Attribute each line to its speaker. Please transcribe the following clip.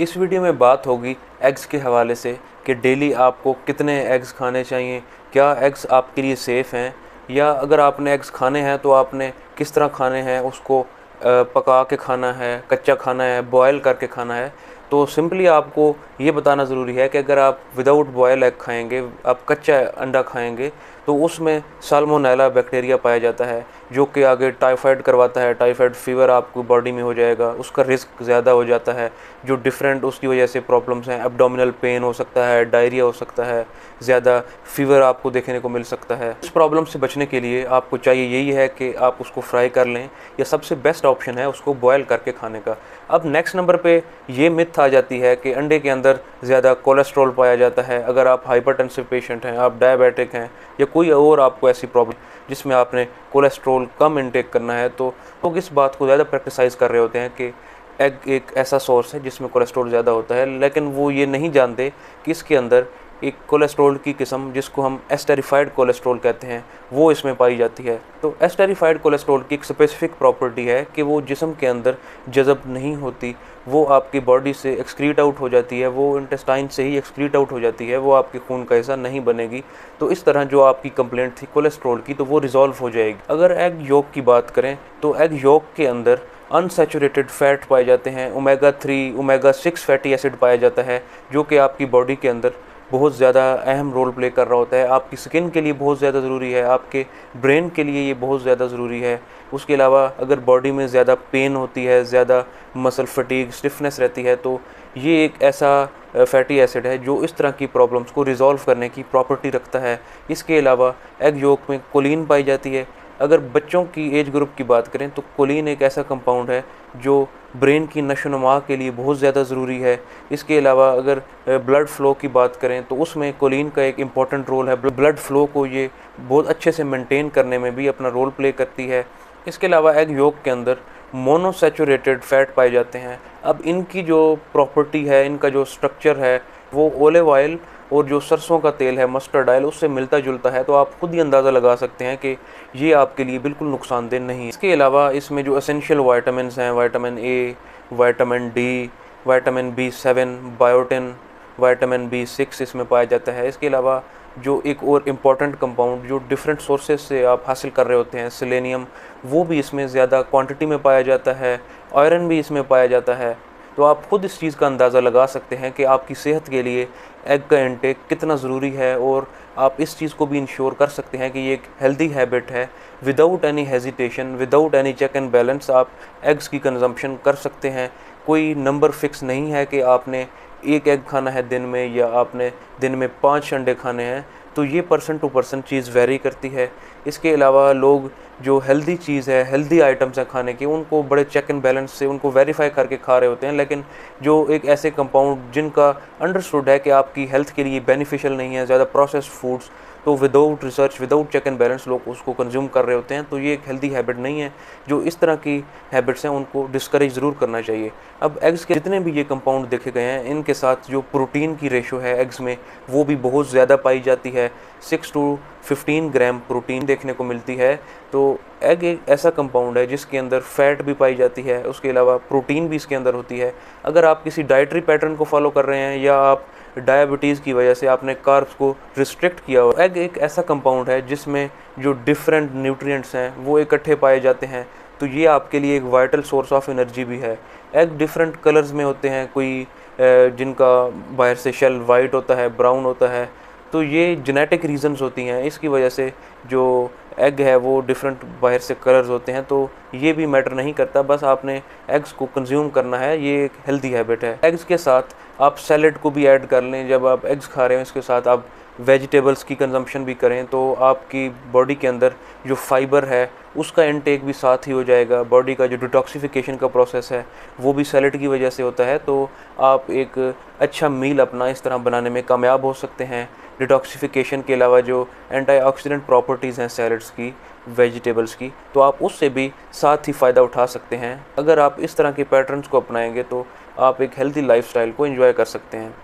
Speaker 1: इस वीडियो में बात होगी एग्स के हवाले से कि डेली आपको कितने एग्स खाने चाहिए, क्या एग्स आपके लिए सेफ़ हैं, या अगर आपने एग्स खाने हैं तो आपने किस तरह खाने हैं, उसको पका के खाना है, कच्चा खाना है, बॉयल करके खाना है। तो सिंपली आपको ये बताना ज़रूरी है कि अगर आप विदाउट बॉयल एग खाएंगे, आप कच्चा अंडा खाएंगे, तो उसमें साल्मोनेला बैक्टीरिया पाया जाता है जो कि आगे टाइफाइड करवाता है। टाइफाइड फ़ीवर आपको बॉडी में हो जाएगा, उसका रिस्क ज़्यादा हो जाता है। जो डिफरेंट उसकी वजह से प्रॉब्लम्स हैं, एब्डोमिनल पेन हो सकता है, डायरिया हो सकता है, ज़्यादा फीवर आपको देखने को मिल सकता है। इस प्रॉब्लम से बचने के लिए आपको चाहिए यही है कि आप उसको फ्राई कर लें, या सबसे बेस्ट ऑप्शन है उसको बॉयल करके खाने का। अब नेक्स्ट नंबर पे ये मिथ आ जाती है कि अंडे के अंदर ज़्यादा कोलेस्ट्रॉल पाया जाता है। अगर आप हाइपरटेंसिव पेशेंट हैं, आप डायबिटिक हैं, या कोई और आपको ऐसी प्रॉब्लम जिसमें आपने कोलेस्ट्रॉल कम इनटेक करना है, तो लोग इस बात को ज़्यादा प्रैक्टिसाइज़ कर रहे होते हैं कि एग एक ऐसा सोर्स है जिसमें कोलेस्ट्रॉल ज़्यादा होता है, लेकिन वो ये नहीं जानते कि इसके अंदर एक कोलेस्ट्रॉल की किस्म जिसको हम एस्टेरिफाइड कोलेस्ट्रॉल कहते हैं, वो इसमें पाई जाती है। तो एस्टेरिफाइड कोलेस्ट्रॉल की एक स्पेसिफिक प्रॉपर्टी है कि वो जिस्म के अंदर जज़ब नहीं होती, वो आपकी बॉडी से एक्सक्रीट आउट हो जाती है, वो इंटेस्टाइन से ही एक्सक्रीट आउट हो जाती है, वो आपके खून का हिस्सा नहीं बनेगी। तो इस तरह जो आपकी कंप्लेंट थी कोलेस्ट्रॉल की, तो वो रिजॉल्व हो जाएगी। अगर एग योक की बात करें तो एग योक के अंदर अनसैचुरेटेड फैट पाए जाते हैं, ओमेगा 3 ओमेगा 6 फैटी एसिड पाया जाता है, जो कि आपकी बॉडी के अंदर बहुत ज़्यादा अहम रोल प्ले कर रहा होता है। आपकी स्किन के लिए बहुत ज़्यादा ज़रूरी है, आपके ब्रेन के लिए ये बहुत ज़्यादा ज़रूरी है। उसके अलावा अगर बॉडी में ज़्यादा पेन होती है, ज़्यादा मसल फटीग, स्टिफनेस रहती है, तो ये एक ऐसा फैटी एसिड है जो इस तरह की प्रॉब्लम्स को रिजॉल्व करने की प्रॉपर्टी रखता है। इसके अलावा एग योक में कोलिन पाई जाती है। अगर बच्चों की एज ग्रुप की बात करें तो कोलिन एक ऐसा कंपाउंड है जो ब्रेन की नशोनुमा के लिए बहुत ज़्यादा ज़रूरी है। इसके अलावा अगर ब्लड फ़्लो की बात करें तो उसमें कोलिन का एक इम्पॉर्टेंट रोल है। ब्लड फ़्लो को ये बहुत अच्छे से मेंटेन करने में भी अपना रोल प्ले करती है। इसके अलावा एग योक के अंदर मोनोसैचुरेटेड फैट पाए जाते हैं। अब इनकी जो प्रॉपर्टी है, इनका जो स्ट्रक्चर है, वो ओलिव ऑयल और जो सरसों का तेल है, मस्टर्ड ऑयल, उससे मिलता जुलता है। तो आप खुद ही अंदाज़ा लगा सकते हैं कि ये आपके लिए बिल्कुल नुकसानदेह नहीं है। इसके अलावा इसमें जो एसेंशियल वाइटामिन्स हैं, vitamin A, vitamin D, vitamin B7, biotin, vitamin B6 इसमें पाया जाता है। इसके अलावा जो एक और इम्पॉर्टेंट कंपाउंड जो डिफरेंट सोर्सेज से आप हासिल कर रहे होते हैं, सेलेनियम, वो भी इसमें ज़्यादा क्वांटिटी में पाया जाता है। आयरन भी इसमें पाया जाता है। तो आप खुद इस चीज़ का अंदाज़ा लगा सकते हैं कि आपकी सेहत के लिए एग का इंटेक कितना ज़रूरी है, और आप इस चीज़ को भी इंश्योर कर सकते हैं कि ये एक हेल्दी हैबिट है। Without any hesitation, without any check and balance आप एग्स की कंजम्पशन कर सकते हैं। कोई नंबर फिक्स नहीं है कि आपने एक एग खाना है दिन में, या आपने दिन में 5 अंडे खाने हैं। तो ये पर्सन टू पर्सन चीज़ वेरी करती है। इसके अलावा लोग जो हेल्दी चीज़ है, हेल्दी आइटम्स हैं खाने के, उनको बड़े चेक एंड बैलेंस से उनको वेरीफाई करके खा रहे होते हैं। लेकिन जो एक ऐसे कंपाउंड जिनका अंडरस्टूड है कि आपकी हेल्थ के लिए बेनिफिशियल नहीं है, ज़्यादा प्रोसेस्ड फूड्स, तो without research, without check and balance लोग उसको कंज्यूम कर रहे होते हैं। तो ये एक हेल्दी हैबिट नहीं है। जो इस तरह की हैबिट्स हैं उनको डिस्करेज ज़रूर करना चाहिए। अब एग्स के जितने भी ये कंपाउंड देखे गए हैं, इनके साथ जो प्रोटीन की रेशो है एग्स में, वो भी बहुत ज़्यादा पाई जाती है। 6 to 15 ग्राम प्रोटीन देखने को मिलती है। तो एग एक ऐसा कंपाउंड है जिसके अंदर फैट भी पाई जाती है, उसके अलावा प्रोटीन भी इसके अंदर होती है। अगर आप किसी डाइटरी पैटर्न को फॉलो कर रहे हैं, या आप डायबिटीज़ की वजह से आपने कार्ब्स को रिस्ट्रिक्ट किया हो, एग एक ऐसा कंपाउंड है जिसमें जो डिफरेंट न्यूट्रिएंट्स हैं वो इकट्ठे पाए जाते हैं। तो ये आपके लिए एक वाइटल सोर्स ऑफ एनर्जी भी है। एग डिफरेंट कलर्स में होते हैं, कोई जिनका बाहर से शेल वाइट होता है, ब्राउन होता है। तो ये जेनेटिक रीजंस होती हैं, इसकी वजह से जो एग है वो डिफरेंट बाहर से कलर्स होते हैं। तो ये भी मैटर नहीं करता, बस आपने एग्स को कंज्यूम करना है। ये एक हेल्दी हैबिट है। एग्स के साथ आप सैलेड को भी ऐड कर लें। जब आप एग्स खा रहे हो, इसके साथ आप वेजिटेबल्स की कंजम्पशन भी करें, तो आपकी बॉडी के अंदर जो फाइबर है उसका इंटेक भी साथ ही हो जाएगा। बॉडी का जो डिटॉक्सिफिकेशन का प्रोसेस है वो भी सैलेड की वजह से होता है। तो आप एक अच्छा मील अपना इस तरह बनाने में कामयाब हो सकते हैं। डिटॉक्सिफिकेशन के अलावा जो एंटीऑक्सीडेंट प्रॉपर्टीज़ हैं सैलड्स की, वेजिटेबल्स की, तो आप उससे भी साथ ही फ़ायदा उठा सकते हैं। अगर आप इस तरह के पैटर्न्स को अपनाएंगे तो आप एक हेल्दी लाइफस्टाइल को एंजॉय कर सकते हैं।